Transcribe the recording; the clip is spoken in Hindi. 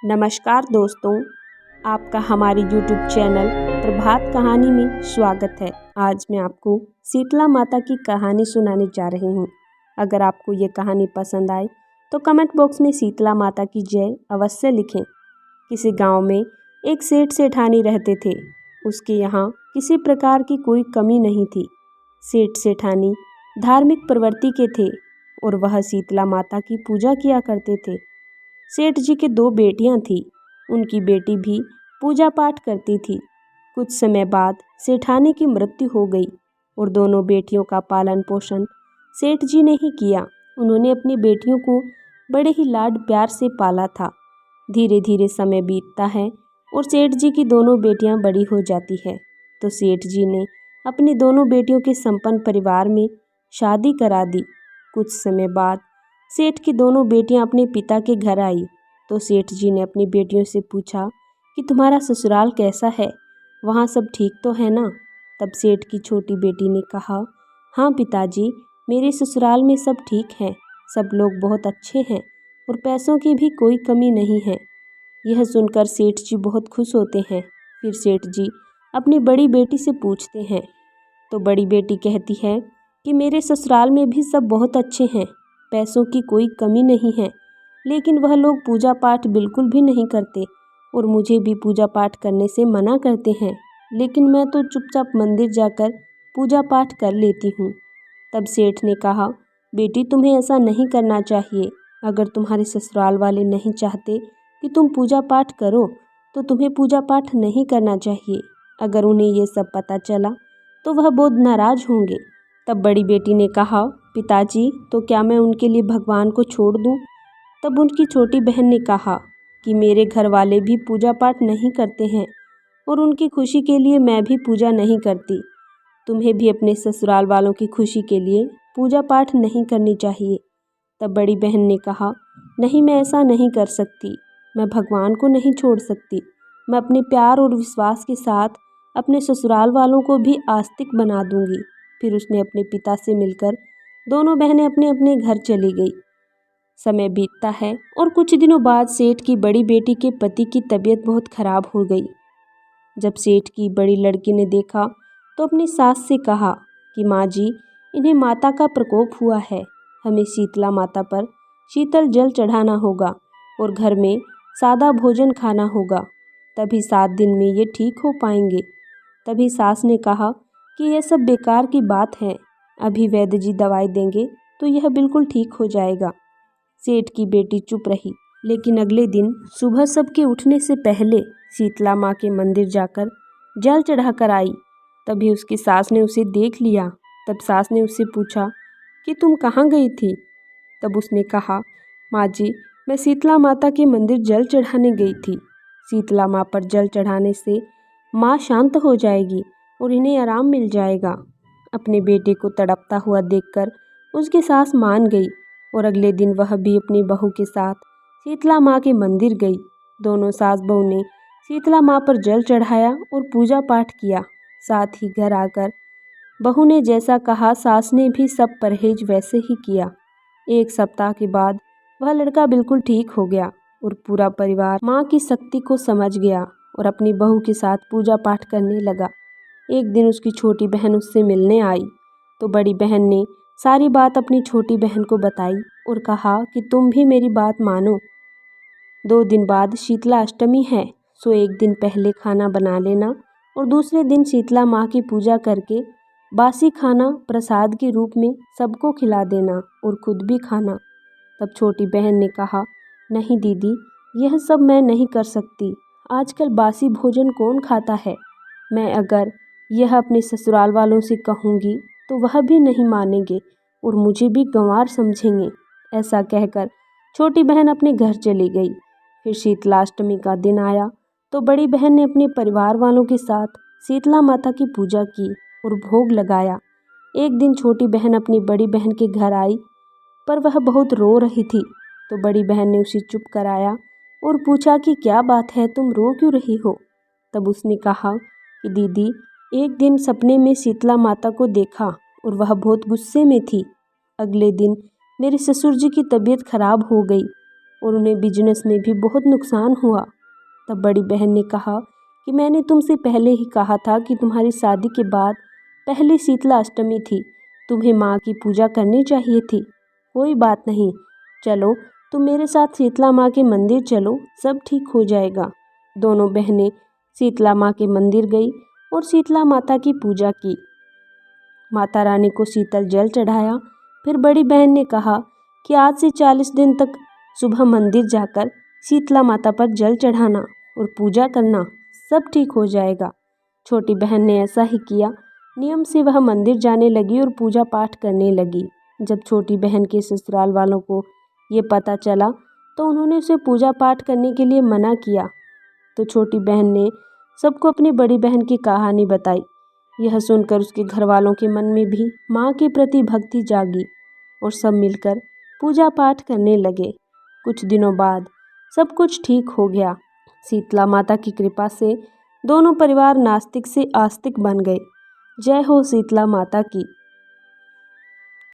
नमस्कार दोस्तों, आपका हमारे YouTube चैनल प्रभात कहानी में स्वागत है। आज मैं आपको शीतला माता की कहानी सुनाने जा रही हूँ। अगर आपको ये कहानी पसंद आए तो कमेंट बॉक्स में शीतला माता की जय अवश्य लिखें। किसी गांव में एक सेठ सेठानी रहते थे। उसके यहाँ किसी प्रकार की कोई कमी नहीं थी। सेठ सेठानी धार्मिक प्रवृत्ति के थे और वह शीतला माता की पूजा किया करते थे। सेठ जी के 2 बेटियां थीं। उनकी बेटी भी पूजा पाठ करती थी। कुछ समय बाद सेठानी की मृत्यु हो गई और दोनों बेटियों का पालन पोषण सेठ जी ने ही किया। उन्होंने अपनी बेटियों को बड़े ही लाड प्यार से पाला था। धीरे धीरे समय बीतता है और सेठ जी की दोनों बेटियां बड़ी हो जाती है तो सेठ जी ने अपनी दोनों बेटियों के संपन्न परिवार में शादी करा दी। कुछ समय बाद सेठ की दोनों बेटियां अपने पिता के घर आई तो सेठ जी ने अपनी बेटियों से पूछा कि तुम्हारा ससुराल कैसा है, वहाँ सब ठीक तो है ना। तब सेठ की छोटी बेटी ने कहा, हाँ पिताजी, मेरे ससुराल में सब ठीक है, सब लोग बहुत अच्छे हैं और पैसों की भी कोई कमी नहीं है। यह सुनकर सेठ जी बहुत खुश होते हैं। फिर सेठ जी अपनी बड़ी बेटी से पूछते हैं तो बड़ी बेटी कहती है कि मेरे ससुराल में भी सब बहुत अच्छे हैं, पैसों की कोई कमी नहीं है, लेकिन वह लोग पूजा पाठ बिल्कुल भी नहीं करते और मुझे भी पूजा पाठ करने से मना करते हैं, लेकिन मैं तो चुपचाप मंदिर जाकर पूजा पाठ कर लेती हूँ। तब सेठ ने कहा, बेटी तुम्हें ऐसा नहीं करना चाहिए। अगर तुम्हारे ससुराल वाले नहीं चाहते कि तुम पूजा पाठ करो तो तुम्हें पूजा पाठ नहीं करना चाहिए। अगर उन्हें ये सब पता चला तो वह बहुत नाराज़ होंगे। तब बड़ी बेटी ने कहा, पिताजी, तो क्या मैं उनके लिए भगवान को छोड़ दूं? तब उनकी छोटी बहन ने कहा कि मेरे घर वाले भी पूजा पाठ नहीं करते हैं और उनकी खुशी के लिए मैं भी पूजा नहीं करती। तुम्हें भी अपने ससुराल वालों की खुशी के लिए पूजा पाठ नहीं करनी चाहिए। तब बड़ी बहन ने कहा, नहीं, मैं ऐसा नहीं कर सकती, मैं भगवान को नहीं छोड़ सकती। मैं अपने प्यार और विश्वास के साथ अपने ससुराल वालों को भी आस्तिक बना दूंगी। फिर उसने अपने पिता से मिलकर दोनों बहनें अपने अपने घर चली गई। समय बीतता है और कुछ दिनों बाद सेठ की बड़ी बेटी के पति की तबीयत बहुत खराब हो गई। जब सेठ की बड़ी लड़की ने देखा तो अपनी सास से कहा कि माँ जी, इन्हें माता का प्रकोप हुआ है, हमें शीतला माता पर शीतल जल चढ़ाना होगा और घर में सादा भोजन खाना होगा, तभी 7 दिन में ये ठीक हो पाएंगे। तभी सास ने कहा कि यह सब बेकार की बात है, अभी वैद्य जी दवाई देंगे तो यह बिल्कुल ठीक हो जाएगा। सेठ की बेटी चुप रही, लेकिन अगले दिन सुबह सबके उठने से पहले शीतला माँ के मंदिर जाकर जल चढ़ाकर आई। तभी उसकी सास ने उसे देख लिया। तब सास ने उससे पूछा कि तुम कहाँ गई थी? तब उसने कहा, माँ जी, मैं शीतला माता के मंदिर जल चढ़ाने गई थी। शीतला माँ पर जल चढ़ाने से माँ शांत हो जाएगी और इन्हें आराम मिल जाएगा। अपने बेटे को तड़पता हुआ देखकर उसकी सास मान गई और अगले दिन वह भी अपनी बहू के साथ शीतला माँ के मंदिर गई। दोनों सास बहू ने शीतला माँ पर जल चढ़ाया और पूजा पाठ किया। साथ ही घर आकर बहू ने जैसा कहा, सास ने भी सब परहेज वैसे ही किया। 1 सप्ताह के बाद वह लड़का बिल्कुल ठीक हो गया और पूरा परिवार माँ की शक्ति को समझ गया और अपनी बहू के साथ पूजा पाठ करने लगा। एक दिन उसकी छोटी बहन उससे मिलने आई तो बड़ी बहन ने सारी बात अपनी छोटी बहन को बताई और कहा कि तुम भी मेरी बात मानो। 2 दिन बाद शीतला अष्टमी है, सो एक दिन पहले खाना बना लेना और दूसरे दिन शीतला माँ की पूजा करके बासी खाना प्रसाद के रूप में सबको खिला देना और खुद भी खाना। तब छोटी बहन ने कहा, नहीं दीदी, यह सब मैं नहीं कर सकती। आजकल बासी भोजन कौन खाता है? मैं अगर यह अपने ससुराल वालों से कहूँगी तो वह भी नहीं मानेंगे और मुझे भी गंवार समझेंगे। ऐसा कहकर छोटी बहन अपने घर चली गई। फिर शीतलाष्टमी का दिन आया तो बड़ी बहन ने अपने परिवार वालों के साथ शीतला माता की पूजा की और भोग लगाया। एक दिन छोटी बहन अपनी बड़ी बहन के घर आई, पर वह बहुत रो रही थी तो बड़ी बहन ने उसे चुप कराया और पूछा कि क्या बात है, तुम रो क्यों रही हो? तब उसने कहा कि दीदी, एक दिन सपने में शीतला माता को देखा और वह बहुत गुस्से में थी। अगले दिन मेरे ससुर जी की तबीयत खराब हो गई और उन्हें बिजनेस में भी बहुत नुकसान हुआ। तब बड़ी बहन ने कहा कि मैंने तुमसे पहले ही कहा था कि तुम्हारी शादी के बाद पहली शीतला अष्टमी थी, तुम्हें माँ की पूजा करनी चाहिए थी। कोई बात नहीं, चलो तुम मेरे साथ शीतला माँ के मंदिर चलो, सब ठीक हो जाएगा। दोनों बहनें शीतला माँ के मंदिर गई और शीतला माता की पूजा की। माता रानी को शीतल जल चढ़ाया। फिर बड़ी बहन ने कहा कि आज से 40 दिन तक सुबह मंदिर जाकर शीतला माता पर जल चढ़ाना और पूजा करना, सब ठीक हो जाएगा। छोटी बहन ने ऐसा ही किया। नियम से वह मंदिर जाने लगी और पूजा पाठ करने लगी। जब छोटी बहन के ससुराल वालों को ये पता चला तो उन्होंने उसे पूजा पाठ करने के लिए मना किया। तो छोटी बहन ने सबको अपनी बड़ी बहन की कहानी बताई। यह सुनकर उसके घर वालों के मन में भी माँ के प्रति भक्ति जागी और सब मिलकर पूजा पाठ करने लगे। कुछ दिनों बाद सब कुछ ठीक हो गया। शीतला माता की कृपा से दोनों परिवार नास्तिक से आस्तिक बन गए। जय हो शीतला माता की।